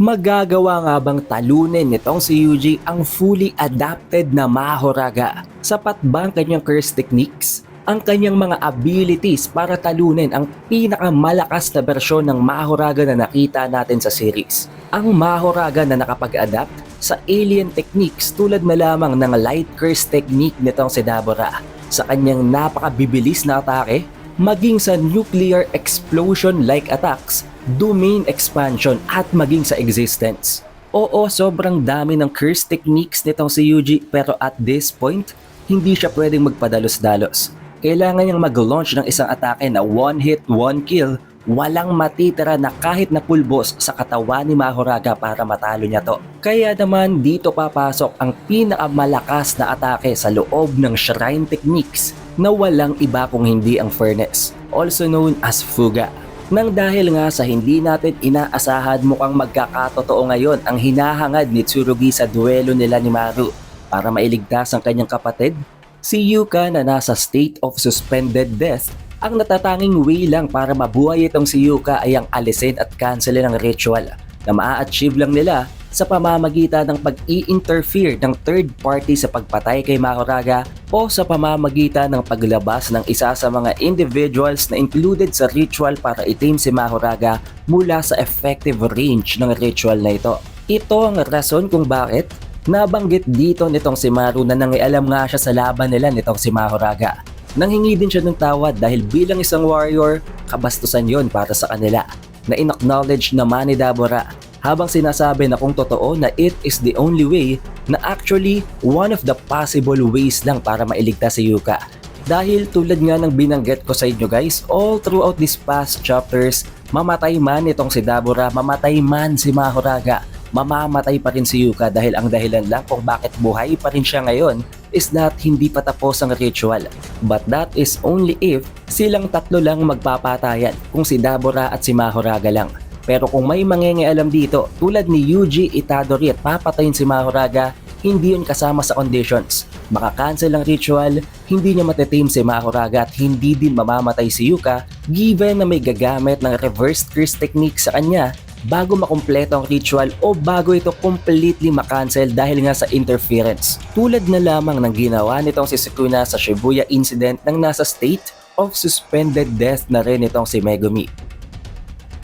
Magagawa nga bang talunin nitong si Yuji ang fully adapted na Mahoraga? Sapat ba ang kanyang curse techniques? Ang kanyang mga abilities para talunin ang pinakamalakas na bersyon ng Mahoraga na nakita natin sa series? Ang Mahoraga na nakapag-adapt sa alien techniques tulad na lamang ng light curse technique nitong si Dabura, sa kanyang napakabibilis na atake, maging sa nuclear explosion-like attacks, domain expansion at maging sa existence. Oo, sobrang dami ng curse techniques nitong si Yuji, pero at this point, hindi siya pwedeng magpadalos-dalos. Kailangan niyang mag-launch ng isang atake na one hit, one kill, walang matitira na kahit na pulbos sa katawan ni Mahoraga para matalo niya to. Kaya naman dito papasok ang pinakamalakas na atake sa loob ng Shrine Techniques na walang iba kung hindi ang Furnace, also known as Fuga. Nang dahil nga sa hindi natin inaasahan, mukhang magkakatotoo ngayon ang hinahangad ni Tsurugi sa duelo nila ni Maru para mailigtas ang kanyang kapatid. Si Yuka na nasa state of suspended death, ang natatanging way lang para mabuhay itong si Yuka ay ang alisin at cancelin ang ritual na maa-achieve lang nila sa pamamagitan ng pag-i-interfere ng third party sa pagpatay kay Mahoraga o sa pamamagitan ng paglabas ng isa sa mga individuals na included sa ritual para itim si Mahoraga mula sa effective range ng ritual na ito. Ito ang rason kung bakit nabanggit dito nitong si Maru na nangialam nga siya sa laban nila nitong si Mahoraga. Nanghingi din siya ng tawad dahil bilang isang warrior, kabastusan yon para sa kanila na in-acknowledge naman ni Dabura, habang sinasabi na kung totoo na it is the only way, na actually one of the possible ways lang para mailigtas si Yuka. Dahil tulad nga ng binanggit ko sa inyo guys, all throughout these past chapters, mamatay man itong si Dabura, mamatay man si Mahoraga, mamamatay pa rin si Yuka dahil ang dahilan lang kung bakit buhay pa rin siya ngayon is that hindi pa tapos ang ritual. But that is only if silang tatlo lang magpapatayan, kung si Dabura at si Mahoraga lang. Pero kung may mangingialam dito tulad ni Yuji Itadori at papatayin si Mahoraga, hindi yun kasama sa conditions. Maka-cancel ang ritual, hindi niya matetame si Mahoraga at hindi din mamamatay si Yuka given na may gagamit ng reverse curse technique sa kanya bago makumpleto ang ritual o bago ito completely makancel dahil nga sa interference. Tulad na lamang ng ginawa nitong si Sukuna sa Shibuya incident nang nasa state of suspended death na rin itong si Megumi.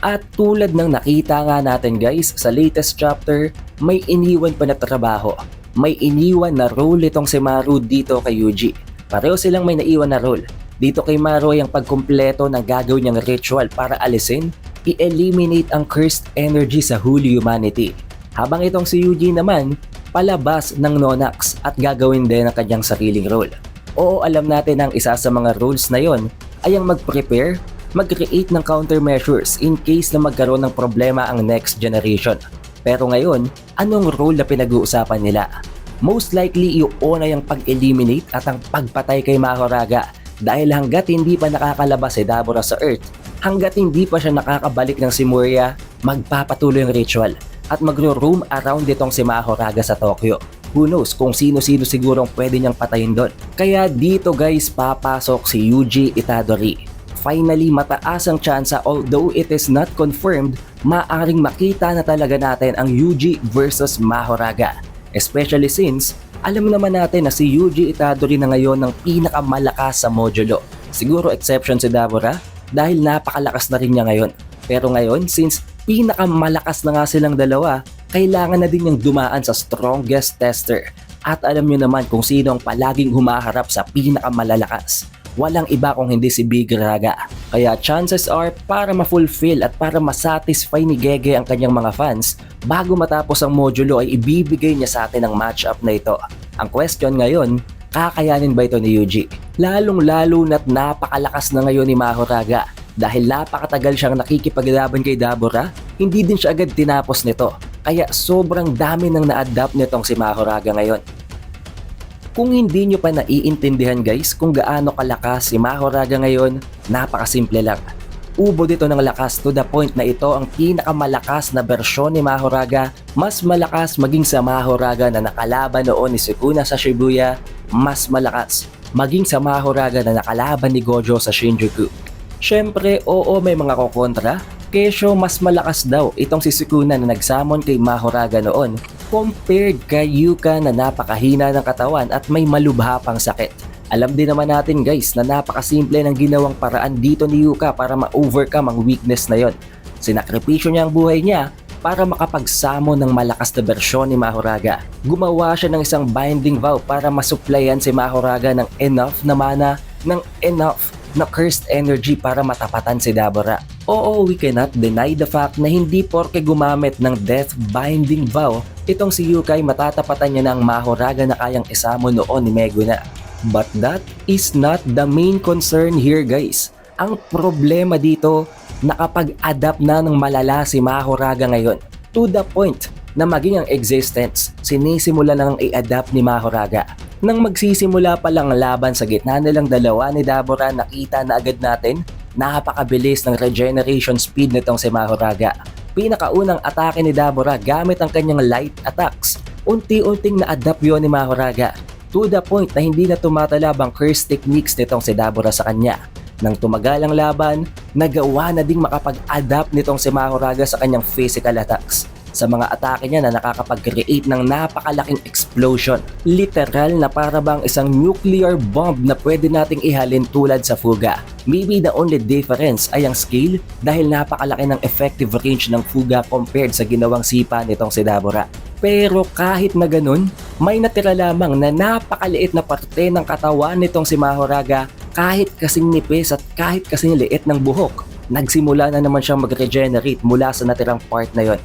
At tulad ng nakita nga natin guys sa latest chapter, may iniwan pa na trabaho. May iniwan na role itong si Maru dito kay Yuji. Pareho silang may naiwan na role. Dito kay Maru ay ang pagkumpleto ng gagawin niyang ritual para alisin, i-eliminate ang cursed energy sa whole humanity. Habang itong si Yuji naman, palabas ng Nonax at gagawin din ang kanyang sariling role. Oo, alam natin ang isa sa mga roles na yon ay ang mag-prepare, mag-create ng countermeasures in case na magkaroon ng problema ang next generation. Pero ngayon, anong role na pinag-uusapan nila? Most likely iuuna yung pag-eliminate at ang pagpatay kay Mahoraga dahil hanggat hindi pa nakakalabas si Dabura sa Earth, hanggat hindi pa siya nakakabalik ng Simuria, magpapatuloy ang ritual at magro-roam around ditong si Mahoraga sa Tokyo. Who knows kung sino-sino sigurong pwede niyang patayin doon. Kaya dito guys papasok si Yuji Itadori. Finally, mataas ang tsansa, although it is not confirmed, maaring makita na talaga natin ang Yuji versus Mahoraga. Especially since, alam naman natin na si Yuji Itadori na ngayon ng pinakamalakas sa modulo. Siguro exception si Dabura dahil napakalakas na rin niya ngayon. Pero ngayon, since pinakamalakas na nga silang dalawa, kailangan na din niyang dumaan sa strongest tester. At alam niyo naman kung sino ang palaging humaharap sa pinakamalalakas. Walang iba kung hindi si Big Raga. Kaya chances are para ma-fulfill at para masatisfy ni Gege ang kanyang mga fans, bago matapos ang modulo ay ibibigay niya sa atin ang matchup na ito. Ang question ngayon, kakayanin ba ito ni Yuji? Lalong-lalo na't napakalakas na ngayon ni Mahoraga. Dahil napakatagal siyang nakikipaglaban kay Dabura, hindi din siya agad tinapos nito. Kaya sobrang dami nang na-adapt nitong si Mahoraga ngayon. Kung hindi nyo pa naiintindihan guys kung gaano kalakas si Mahoraga ngayon, napakasimple lang. Ubo dito ng lakas to the point na ito ang pinakamalakas na bersyon ni Mahoraga, mas malakas maging sa Mahoraga na nakalaban noon ni Sukuna sa Shibuya, mas malakas maging sa Mahoraga na nakalaban ni Gojo sa Shinjuku. Syempre, oo, may mga kokontra, Kesyo mas malakas daw itong si Sukuna na nagsamon kay Mahoraga noon compared kay Yuka na napakahina ng katawan at may malubha pang sakit. Alam din naman natin guys na napakasimple ng ginawang paraan dito ni Yuka para ma-overcome ang weakness na yon. Sinakripisyo niya ang buhay niya para makapagsamon ng malakas na bersyon ni Mahoraga. Gumawa siya ng isang binding vow para masuplayan si Mahoraga ng enough na mana, ng enough na cursed energy para matapatan si Dabura. Oo, we cannot deny the fact na hindi porke gumamit ng death binding vow, itong si Yuka ay matatapatan niya ng Mahoraga na kayang isamo noon ni Meguna. But that is not the main concern here guys. Ang problema dito, nakapag-adapt na ng malala si Mahoraga ngayon to the point na maging ang existence sinisimula nang i-adapt ni Mahoraga. Nang magsisimula pa lang laban sa gitna nilang dalawa ni Dabura, nakita na agad natin napakabilis ng regeneration speed nitong si Mahoraga. Pinakaunang atake ni Dabura gamit ang kanyang light attacks. Unti-unting na-adapt yun ni Mahoraga to the point na hindi na tumatalab ang curse techniques nitong si Dabura sa kanya. Nang tumagal ang laban, nagawa na ding makapag-adapt nitong si Mahoraga sa kanyang physical attacks. Sa mga atake niya na nakakapag-create ng napakalaking explosion. Literal na para bang isang nuclear bomb na pwede nating ihalin tulad sa Fuga. Maybe the only difference ay ang scale dahil napakalaki ng effective range ng Fuga compared sa ginawang sipa nitong si Dabura. Pero kahit na ganun, may natira lamang na napakaliit na parte ng katawan nitong si Mahoraga kahit kasing nipis at kahit kasing liit ng buhok. Nagsimula na naman siyang mag-regenerate mula sa natirang part na yon.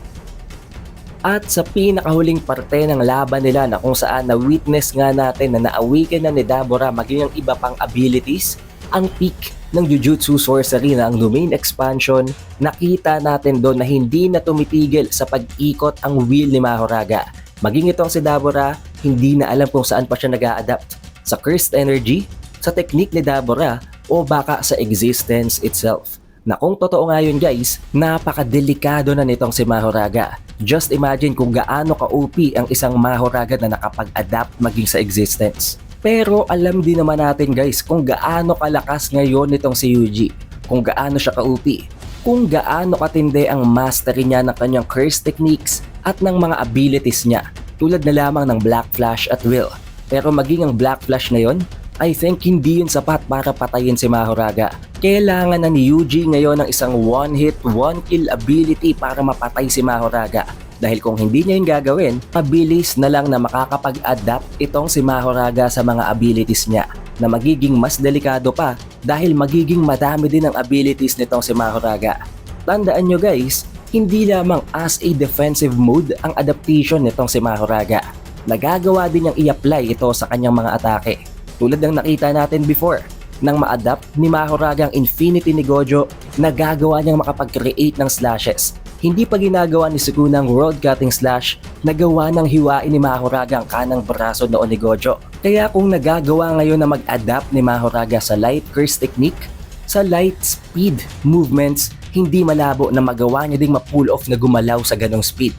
At sa pinakahuling parte ng laban nila na kung saan na-witness nga natin na na-awaken na ni Dabura maging ang iba pang abilities, ang peak ng Jujutsu Sorcery na ang domain expansion, nakita natin doon na hindi na tumitigil sa pag-ikot ang wheel ni Mahoraga. Maging itong si Dabura, hindi na alam kung saan pa siya nag-a-adapt. Sa cursed energy, sa technique ni Dabura, o baka sa existence itself. Na kung totoo nga yun guys, napakadelikado na nitong si Mahoraga. Just imagine kung gaano ka-OP ang isang Mahoraga na nakapag-adapt maging sa existence. Pero alam din naman natin guys kung gaano kalakas ngayon nitong si Yuji, kung gaano siya ka-OP, kung gaano katindi ang mastery niya ng kanyang curse techniques at ng mga abilities niya, tulad na lamang ng Black Flash at Will. Pero maging ang Black Flash na yon, I think hindi yun sapat para patayin si Mahoraga. Kailangan na ni Yuji ngayon ng isang one-hit, one-kill ability para mapatay si Mahoraga. Dahil kung hindi niya yung gagawin, mabilis na lang na makakapag-adapt itong si Mahoraga sa mga abilities niya na magiging mas delikado pa dahil magiging madami din ang abilities nitong si Mahoraga. Tandaan nyo guys, hindi lamang as a defensive mode ang adaptation nitong si Mahoraga. Nagagawa din niyang i-apply ito sa kanyang mga atake. Tulad ng nakita natin before, nang ma-adapt ni Mahoraga ang Infinity ni Gojo, nagagawa niyang makapag-create ng slashes. Hindi pa ginagawa ni Sukuna ang world-cutting slash, nagawa ng hiwain ni Mahoraga ang kanang braso noon ni Gojo. Kaya kung nagagawa ngayon na mag-adapt ni Mahoraga sa light curse technique, sa light speed movements, hindi malabo na magawa niya ding ma-pull off na gumalaw sa ganong speed.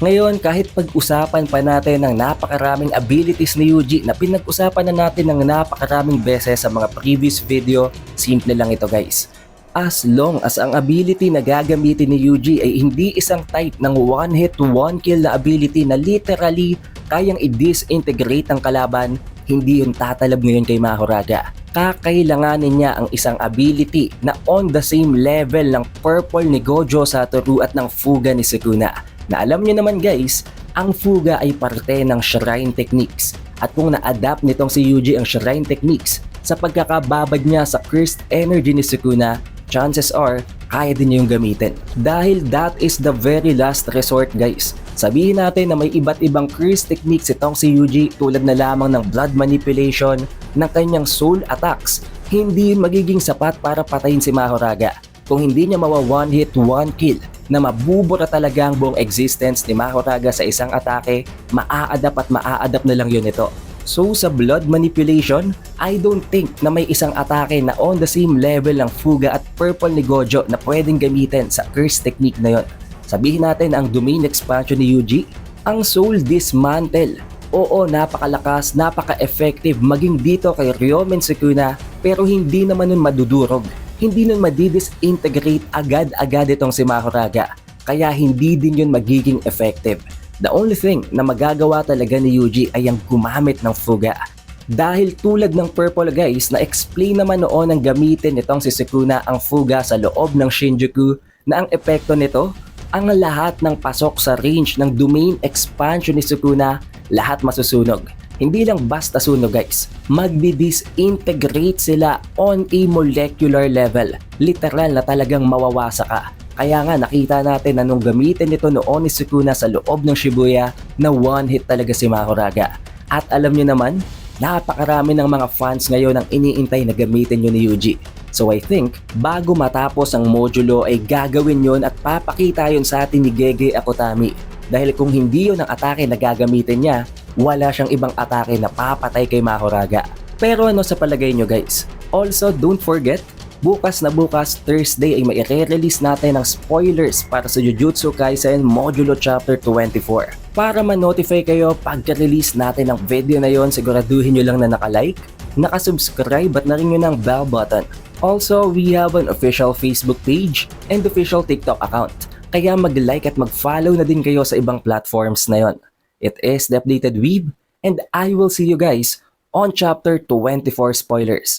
Ngayon, kahit pag-usapan pa natin ng napakaraming abilities ni Yuji na pinag-usapan na natin ng napakaraming beses sa mga previous video, simple lang ito guys. As long as ang ability na gagamitin ni Yuji ay hindi isang type ng one hit to one kill na ability na literally kayang i-disintegrate ang kalaban, hindi yun tatalab ngayon kay Mahoraga. Kakailanganin niya ang isang ability na on the same level ng purple ni Gojo Satoru at ng Fuga ni Sukuna. Na alam nyo naman guys, ang Fuga ay parte ng Shrine Techniques. At kung na-adapt nitong si Yuji ang Shrine Techniques sa pagkakababad niya sa cursed energy ni Sukuna, chances are, kaya din niya yung gamitin. Dahil that is the very last resort guys. Sabihin natin na may iba't ibang curse techniques itong si Yuji tulad na lamang ng blood manipulation, ng kanyang soul attacks. Hindi yun magiging sapat para patayin si Mahoraga. Kung hindi niya mawa one hit, one kill, na mabubura talaga ang buong existence ni Mahoraga sa isang atake, maa-adapt at maa-adapt na lang yun ito. So sa blood manipulation, I don't think na may isang atake na on the same level ng Fuga at purple ni Gojo na pwedeng gamitin sa curse technique na yon. Sabihin natin ang domain expansion ni Yuji, ang soul dismantle. Oo, napakalakas, napaka-effective maging dito kay Ryomen Sukuna, pero hindi naman nun madudurog. hindi nun madidisintegrate agad-agad itong si Mahoraga. Kaya hindi din yun magiging effective. The only thing na magagawa talaga ni Yuji ay ang gumamit ng Fuga. Dahil tulad ng Purple guys, na-explain naman noon ang gamitin nitong si Sukuna ang Fuga sa loob ng Shinjuku na ang epekto nito, ang lahat ng pasok sa range ng domain expansion ni Sukuna, lahat masusunog. Hindi lang basta sunog guys, magdi-disintegrate sila on a molecular level. Literal na talagang mawawasa ka. Kaya nga nakita natin na nung gamitin nito noon ni Sukuna sa loob ng Shibuya na one hit talaga si Mahoraga. At alam nyo naman, napakarami ng mga fans ngayon ang iniintay na gamitin yun ni Yuji. So I think, bago matapos ang modulo ay gagawin yun at papakita yun sa atin ni Gege Akutami. Dahil kung hindi yun ang atake na gagamitin niya, wala siyang ibang atake na papatay kay Mahoraga. Pero ano sa palagay nyo guys? Also, don't forget, bukas na bukas, Thursday ay mai-release natin ng spoilers para sa Jujutsu Kaisen Modulo Chapter 24. Para ma-notify kayo pagka-release natin ng video na yon, siguraduhin nyo lang na naka-like, naka-subscribe at na rin nyo ng bell button. Also, we have an official Facebook page and official TikTok account. Kaya mag-like at mag-follow na din kayo sa ibang platforms na yon. It is The Updated Weeb and I will see you guys on Chapter 24 spoilers.